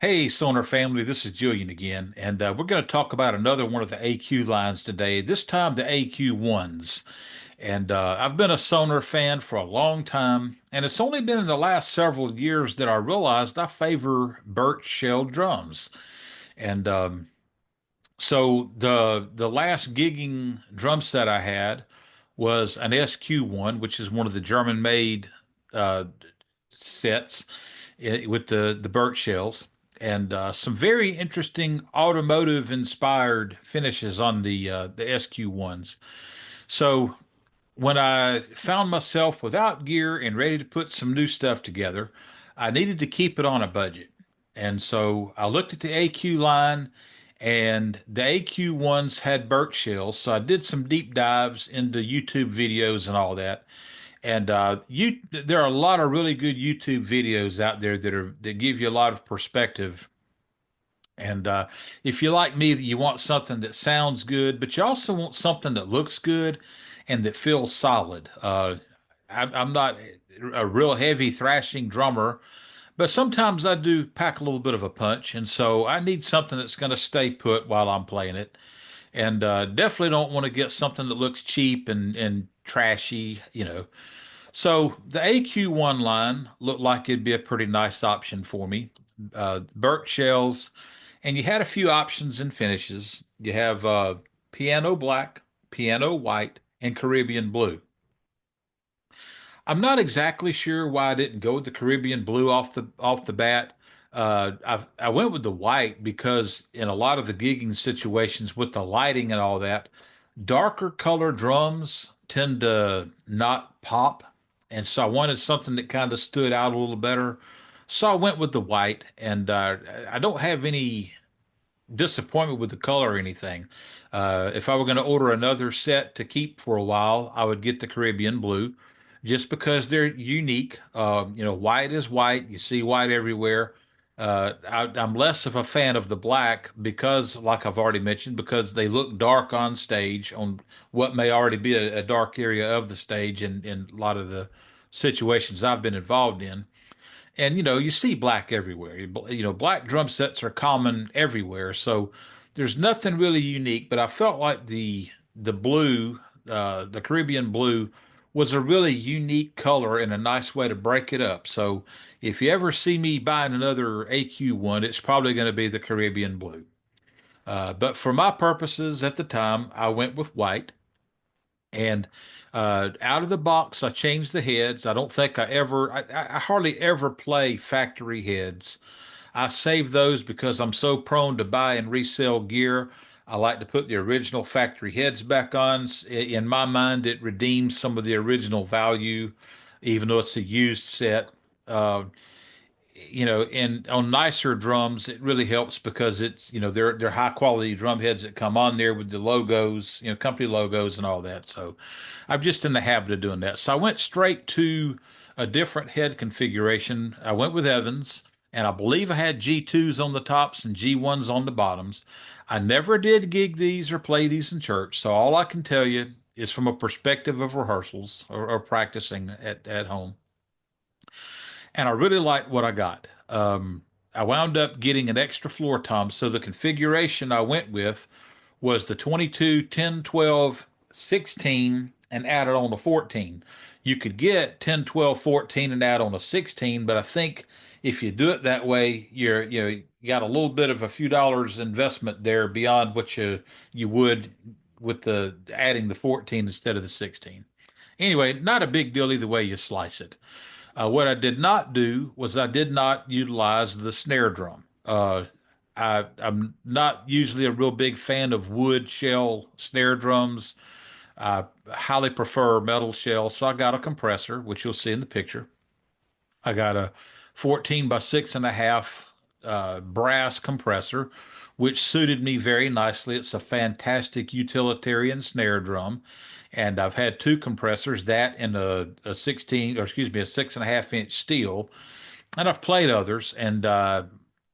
Hey, Sonor family, this is Julian again, and we're going to talk about another one of the AQ lines today, this time the AQ1s. And I've been a Sonor fan for a long time, and it's only been in the last several years that I realized I favor Birch shell drums. And so the last gigging drum set I had was an SQ1, which is one of the German-made uh, sets with the Birch shells and some very interesting automotive inspired finishes on the SQ1s. So when I found myself without gear and ready to put some new stuff together, I needed to keep it on a budget. And so I looked at the AQ line, and the AQ1s had Birch shells. So I did some deep dives into YouTube videos and all that. And there are a lot of really good YouTube videos out there that give you a lot of perspective. And if you like me, you want something that sounds good, but you also want something that looks good and that feels solid. I'm not a real heavy thrashing drummer, but sometimes I do pack a little bit of a punch, and so I need something that's going to stay put while I'm playing it. And definitely don't want to get something that looks cheap and trashy, you know. So the AQ1 line looked like it'd be a pretty nice option for me. Birch shells, and you had a few options and finishes. You have piano black, piano white, and Caribbean blue. I'm not exactly sure why I didn't go with the Caribbean blue off the bat. I went with the white because in a lot of the gigging situations with the lighting and all that, darker color drums tend to not pop, and so I wanted something that kind of stood out a little better. So I went with the white, and I don't have any disappointment with the color or anything. If I were going to order another set to keep for a while, I would get the Caribbean blue just because they're unique. White is white. You see white everywhere. I'm less of a fan of the black because, like I've already mentioned, because they look dark on stage on what may already be a dark area of the stage in a lot of the situations I've been involved in. And you see black everywhere. Black drum sets are common everywhere, so there's nothing really unique. But I felt like the blue, the Caribbean blue, was a really unique color and a nice way to break it up. So if you ever see me buying another AQ1, it's probably going to be the Caribbean blue. But for my purposes at the time, I went with white. And out of the box, I changed the heads. I don't think I hardly ever play factory heads. I save those because I'm so prone to buy and resell gear. I like to put the original factory heads back on. In my mind, it redeems some of the original value, even though it's a used set. Uh, and on nicer drums, it really helps because they're high quality drum heads that come on there with the logos, company logos and all that. So I'm just in the habit of doing that. So I went straight to a different head configuration. I went with Evans, and I believe I had G2s on the tops and G1s on the bottoms. I never did gig these or play these in church, so all I can tell you is from a perspective of rehearsals or practicing at home, and I really liked what I got. I wound up getting an extra floor tom, so the configuration I went with was the 22, 10, 12, 16, and added on a 14. You could get 10, 12, 14 and add on a 16, but I think if you do it that way, you got a little bit of a few dollars investment there beyond what you would with the adding the 14 instead of the 16. Anyway, not a big deal either way you slice it. What I did not do was I did not utilize the snare drum. I'm not usually a real big fan of wood shell snare drums. I highly prefer metal shell, so I got a compressor, which you'll see in the picture. I got a 14 by 6.5 brass compressor, which suited me very nicely. It's a fantastic utilitarian snare drum. And I've had two compressors, that and a 16, or excuse me, a 6.5 inch steel. And I've played others, and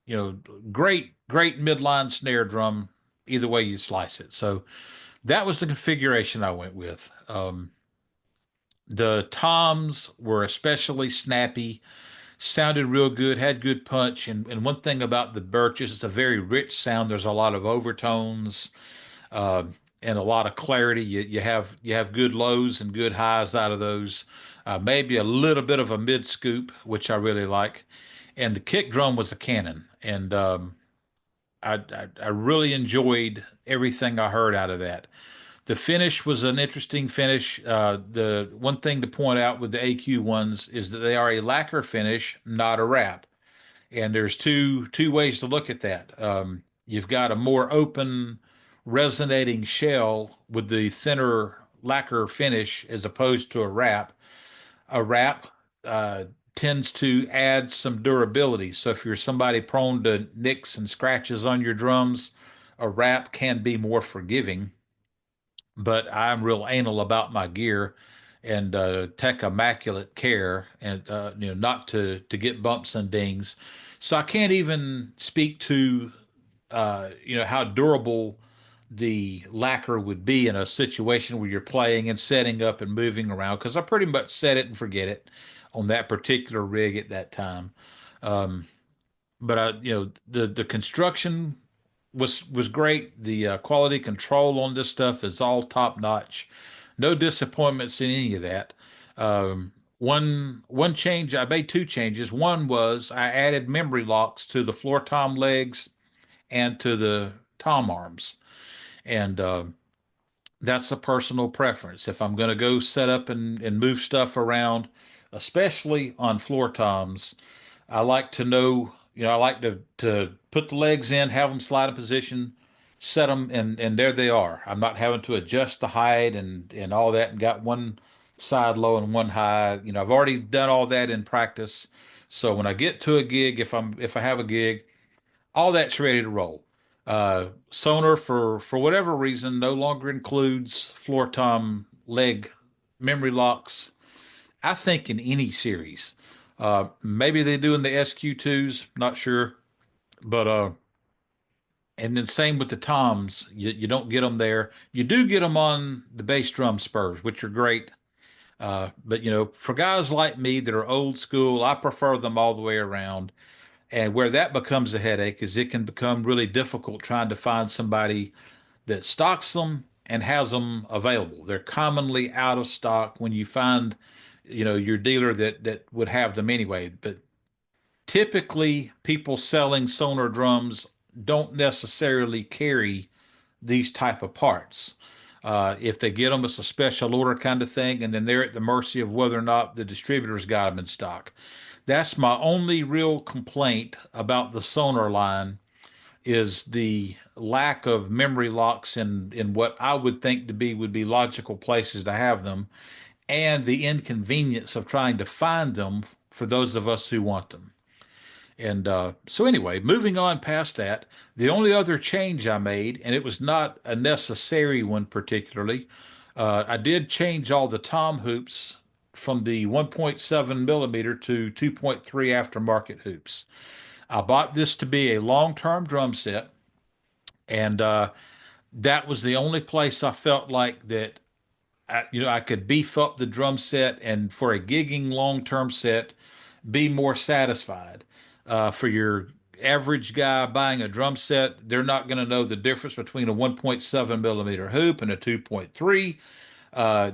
you know, great midline snare drum, either way you slice it. So that was the configuration I went with. The toms were especially snappy. sounded real good, had good punch. And one thing about the Birch is it's a very rich sound. There's a lot of overtones, uh, and a lot of clarity. You have good lows and good highs out of those. Maybe a little bit of a mid scoop, which I really like. And the kick drum was a cannon, and I really enjoyed everything I heard out of that. The finish was an interesting finish. The one thing to point out with the AQ ones is that they are a lacquer finish, not a wrap. And there's two ways to look at that. You've got a more open, resonating shell with the thinner lacquer finish as opposed to a wrap. A wrap uh, tends to add some durability. So if you're somebody prone to nicks and scratches on your drums, a wrap can be more forgiving. But I'm real anal about my gear and take immaculate care and not to get bumps and dings. So I can't even speak to how durable the lacquer would be in a situation where you're playing and setting up and moving around because I pretty much set it and forget it on that particular rig at that time. Um, but the construction was great. The quality control on this stuff is all top notch. No disappointments in any of that. One change, I made two changes. One was I added memory locks to the floor tom legs and to the tom arms, and that's a personal preference. If I'm going to go set up and move stuff around, especially on floor toms, I like to know, I like to put the legs in, have them slide in position, set them, and there they are. I'm not having to adjust the height and all that, and got one side low and one high. I've already done all that in practice. So when I get to a gig, if I have a gig, all that's ready to roll. Sonor, for whatever reason, no longer includes floor tom leg memory locks. I think in any series. Maybe they do in the SQ2s, not sure. But and then same with the toms. You don't get them there. You do get them on the bass drum spurs, which are great. But for guys like me that are old school, I prefer them all the way around. And where that becomes a headache is it can become really difficult trying to find somebody that stocks them and has them available. They're commonly out of stock when you find, your dealer that would have them anyway. But typically, people selling Sonor drums don't necessarily carry these type of parts. If they get them, it's a special order kind of thing, and then they're at the mercy of whether or not the distributors got them in stock. That's my only real complaint about the Sonor line is the lack of memory locks in what I would think to be would be logical places to have them, and the inconvenience of trying to find them for those of us who want them. And so, anyway, moving on past that, the only other change I made, and it was not a necessary one particularly, I did change all the tom hoops from the 1.7 millimeter to 2.3 aftermarket hoops. I bought this to be a long-term drum set, and that was the only place I felt like that I could beef up the drum set and for a gigging long-term set, be more satisfied. For your average guy buying a drum set, they're not going to know the difference between a 1.7 millimeter hoop and a 2.3. Uh,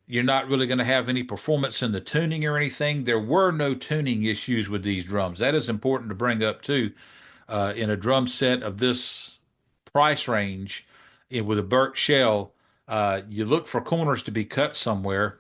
you're not really going to have any performance in the tuning or anything. There were no tuning issues with these drums. That is important to bring up too. In a drum set of this price range, with a Birch shell, you look for corners to be cut somewhere.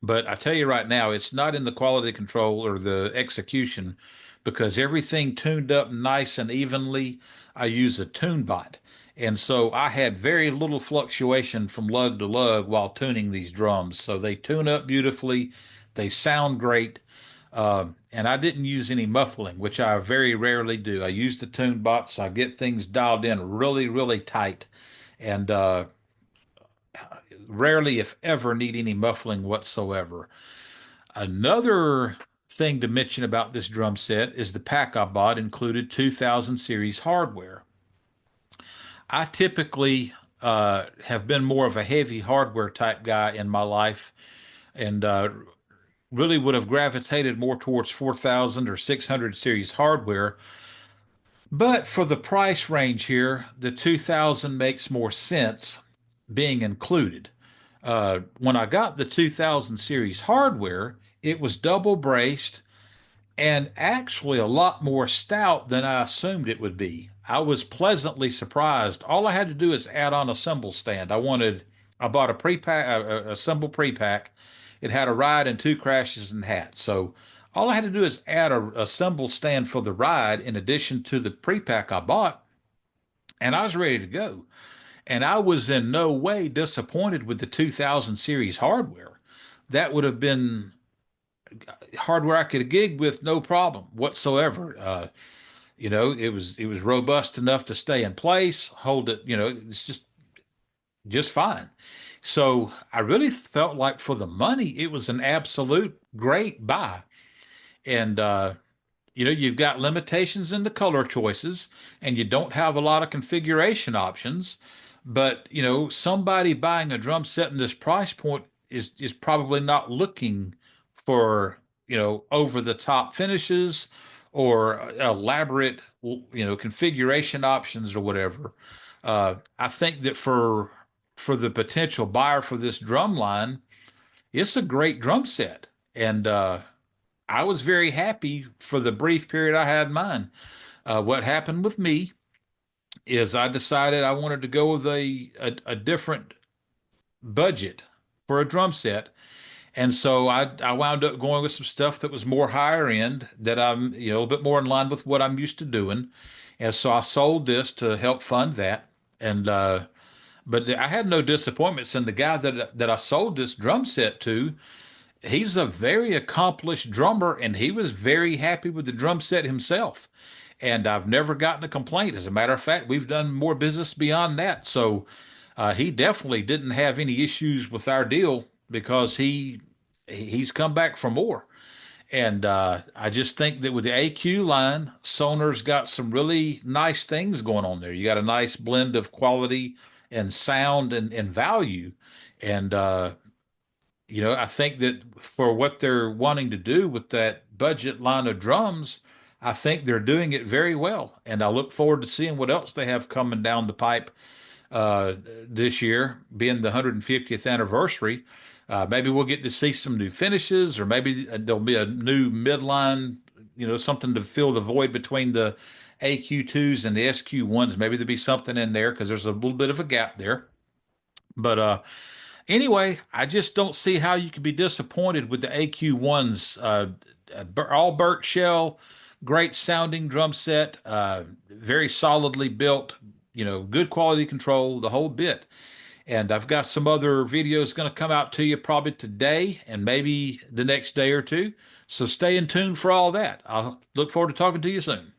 But I tell you right now, it's not in the quality control or the execution because everything tuned up nice and evenly. I use a tune bot. And so I had very little fluctuation from lug to lug while tuning these drums. So they tune up beautifully. They sound great. And I didn't use any muffling, which I very rarely do. I use the tune bots. I get things dialed in really, really tight. And rarely, if ever, need any muffling whatsoever. Another thing to mention about this drum set is the pack I bought included 2000 series hardware. I typically have been more of a heavy hardware type guy in my life, and really would have gravitated more towards 4000 or 600 series hardware. But for the price range here, the 2000 makes more sense being included. When I got the 2000 series hardware, it was double braced and actually a lot more stout than I assumed it would be. I was pleasantly surprised. All I had to do is add on a cymbal stand. I bought a pre-pack, a cymbal pre-pack. It had a ride and two crashes and hat. So all I had to do is add a cymbal stand for the ride in addition to the pre-pack I bought, and I was ready to go. And I was in no way disappointed with the 2000 series hardware. That would have been hardware I could have gigged with no problem whatsoever. It was robust enough to stay in place, hold it. It's just fine. So I really felt like for the money, it was an absolute great buy. And you've got limitations in the color choices, and you don't have a lot of configuration options. But somebody buying a drum set in this price point is probably not looking for over the top finishes or elaborate configuration options or whatever. I think that for the potential buyer for this drum line, it's a great drum set, and I was very happy for the brief period I had mine. What happened with me is I decided I wanted to go with a different budget for a drum set. And so I wound up going with some stuff that was more higher end that I'm, a bit more in line with what I'm used to doing. And so I sold this to help fund that. And but I had no disappointments. And the guy that I sold this drum set to, he's a very accomplished drummer, and he was very happy with the drum set himself. And I've never gotten a complaint. As a matter of fact, we've done more business beyond that. So he definitely didn't have any issues with our deal because he's come back for more. And I just think that with the AQ line, Sonar's got some really nice things going on there. You got a nice blend of quality and sound and value. And I think that for what they're wanting to do with that budget line of drums, I think they're doing it very well. And I look forward to seeing what else they have coming down the pipe this year, being the 150th anniversary. Maybe we'll get to see some new finishes, or maybe there'll be a new midline, something to fill the void between the AQ2s and the SQ1s. Maybe there'll be something in there because there's a little bit of a gap there. But anyway, I just don't see how you could be disappointed with the AQ1s. All Birch shell, great sounding drum set, very solidly built, good quality control, the whole bit. And I've got some other videos going to come out to you probably today and maybe the next day or two. So stay in tune for all that. I'll look forward to talking to you soon.